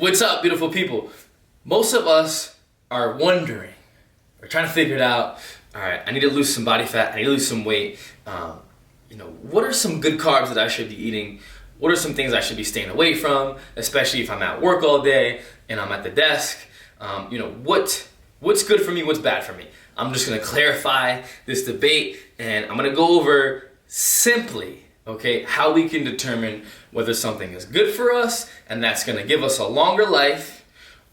What's up, beautiful people? Most of us are wondering, or trying to figure it out. All right, I need to lose some body fat. I need to lose some weight. What are some good carbs that I should be eating? What are some things I should be staying away from, especially if I'm at work all day and I'm at the desk? What's good for me? What's bad for me? I'm just gonna clarify this debate, and I'm gonna go over simply, okay, how we can determine whether something is good for us and that's gonna give us a longer life,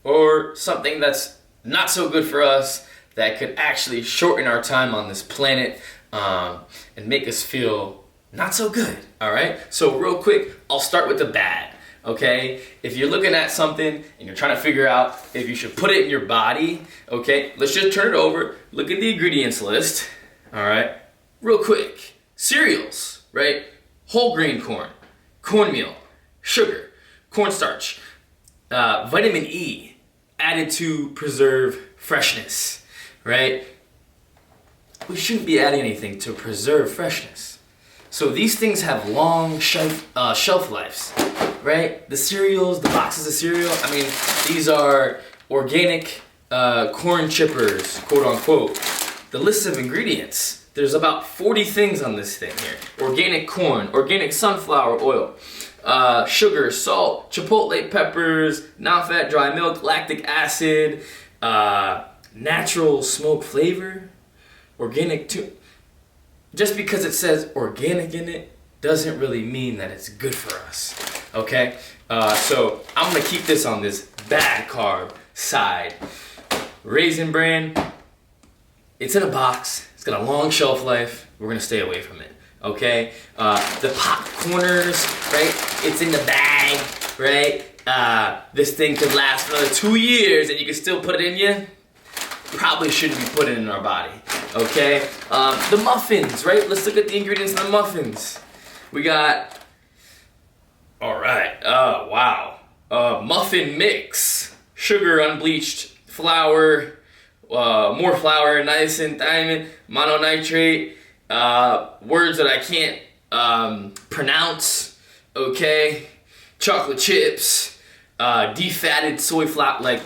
or something that's not so good for us that could actually shorten our time on this planet and make us feel not so good. All right, so real quick, I'll start with the bad. Okay, if you're looking at something and you're trying to figure out if you should put it in your body, okay, let's just turn it over, look at the ingredients list. All right, real quick: cereals, right? Whole grain corn, cornmeal, sugar, cornstarch, vitamin E added to preserve freshness, right? We shouldn't be adding anything to preserve freshness. So these things have long shelf lives, right? The cereals, the boxes of cereal, I mean, these are organic corn chippers, quote unquote. The list of ingredients, there's about 40 things on this thing here. Organic corn, organic sunflower oil, sugar, salt, chipotle peppers, non-fat dry milk, lactic acid, natural smoke flavor, organic too. Just because it says organic in it doesn't really mean that it's good for us, okay? So I'm gonna keep this on this bad carb side. Raisin Bran, it's in a box, it's got a long shelf life, we're gonna stay away from it, okay? The popcorners, right? It's in the bag, right? This thing could last for another 2 years and you can still put it in you. Probably shouldn't be put it in our body, okay? The muffins, right? Let's look at the ingredients in the muffins. We got, all right, wow. Muffin mix, sugar, unbleached flour, more flour, niacin, thiamine, mononitrate, words that I can't pronounce, okay? Chocolate chips, defatted soy flour, like,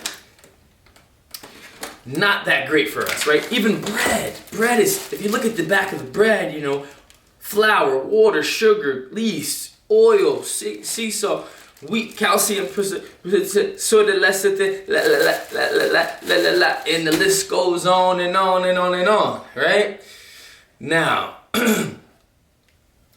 not that great for us, right? Even bread. Bread is, if you look at the back of the bread, you know, flour, water, sugar, yeast, oil, sea salt, wheat, calcium, soda, lecithin, and the list goes on and on and on and on, right? Now,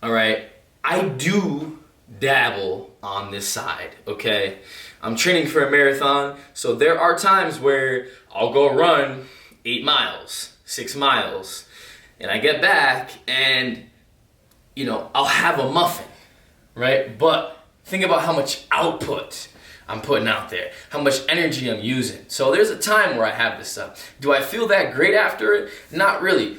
all right, I do dabble on this side, okay? I'm training for a marathon, so there are times where I'll go run 8 miles, 6 miles, and I get back and, you know, I'll have a muffin, right? But think about how much output I'm putting out there, how much energy I'm using. So there's a time where I have this stuff. Do I feel that great after it? Not really.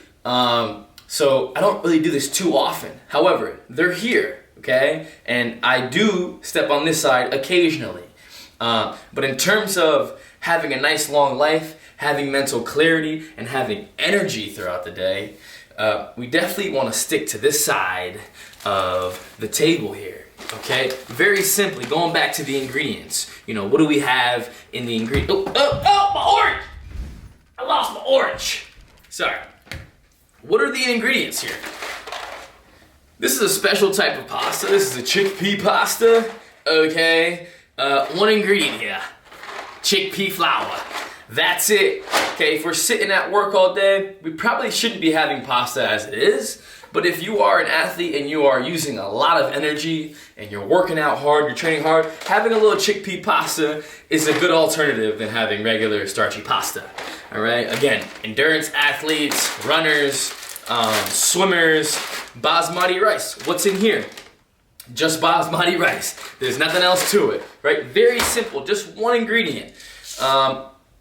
So I don't really do this too often. However, they're here, okay? And I do step on this side occasionally. But in terms of having a nice long life, having mental clarity, and having energy throughout the day, we definitely want to stick to this side of the table here, okay? Very simply, going back to the ingredients. You know, what do we have in the ingredients? Oh, my orange! I lost my orange. Sorry. What are the ingredients here? This is a special type of pasta. This is a chickpea pasta, okay? One ingredient here, chickpea flour. That's it. Okay, if we're sitting at work all day, we probably shouldn't be having pasta as it is. But if you are an athlete and you are using a lot of energy and you're working out hard, you're training hard, having a little chickpea pasta is a good alternative than having regular starchy pasta. All right, again, endurance athletes, runners, swimmers, basmati rice. What's in here? Just basmati rice. There's nothing else to it, right? Very simple, just one ingredient.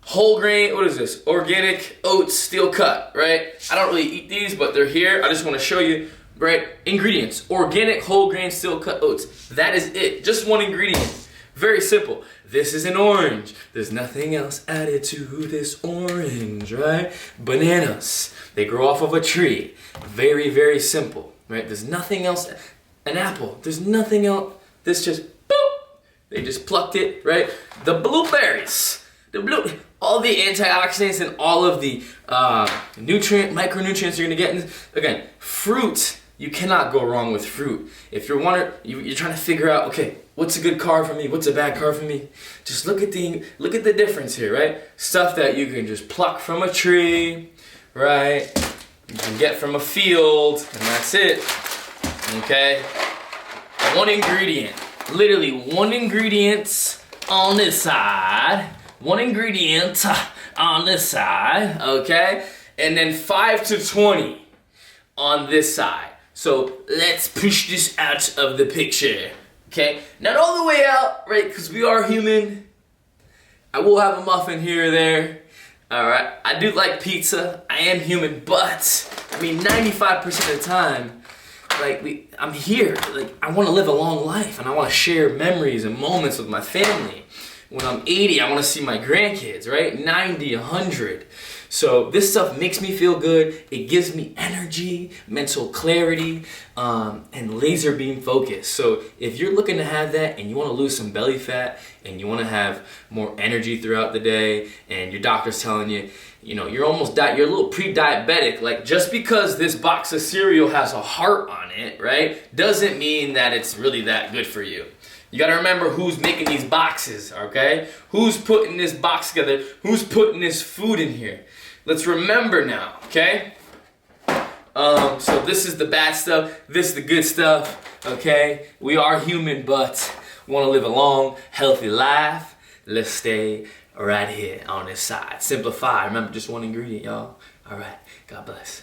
Whole grain, what is this? Organic oats, steel cut, right? I don't really eat these, but they're here. I just want to show you, right? Ingredients, organic whole grain steel cut oats. That is it, just one ingredient. Very simple. This is an orange. There's nothing else added to this orange, right? Bananas, they grow off of a tree. Very, very simple, right? There's nothing else. An apple, there's nothing else. This just, boop. They just plucked it, right? The blueberries, all the antioxidants and all of the micronutrients you're gonna get. Again, fruit, you cannot go wrong with fruit. If you're trying to figure out, okay, what's a good carb for me? What's a bad carb for me? Just look at the difference here, right? Stuff that you can just pluck from a tree, right? You can get from a field, and that's it. Okay? One ingredient. Literally one ingredient on this side. One ingredient on this side, okay? And then 5 to 20 on this side. So let's push this out of the picture, okay? Not all the way out, right? Because we are human. I will have a muffin here or there. All right, I do like pizza. I am human, but I mean, 95% of the time, like I'm here. Like I want to live a long life, and I want to share memories and moments with my family. When I'm 80, I want to see my grandkids, right? 90, 100. So this stuff makes me feel good. It gives me energy, mental clarity, and laser beam focus. So if you're looking to have that and you want to lose some belly fat and you want to have more energy throughout the day, and your doctor's telling you, you know, you're a little pre-diabetic, like just because this box of cereal has a heart on it, right, doesn't mean that it's really that good for you. You gotta remember who's making these boxes, okay? Who's putting this box together? Who's putting this food in here? Let's remember now, okay? So this is the bad stuff, this is the good stuff, okay? We are human, but we wanna live a long, healthy life. Let's stay right here on this side. Simplify, remember just one ingredient, y'all. All right, God bless.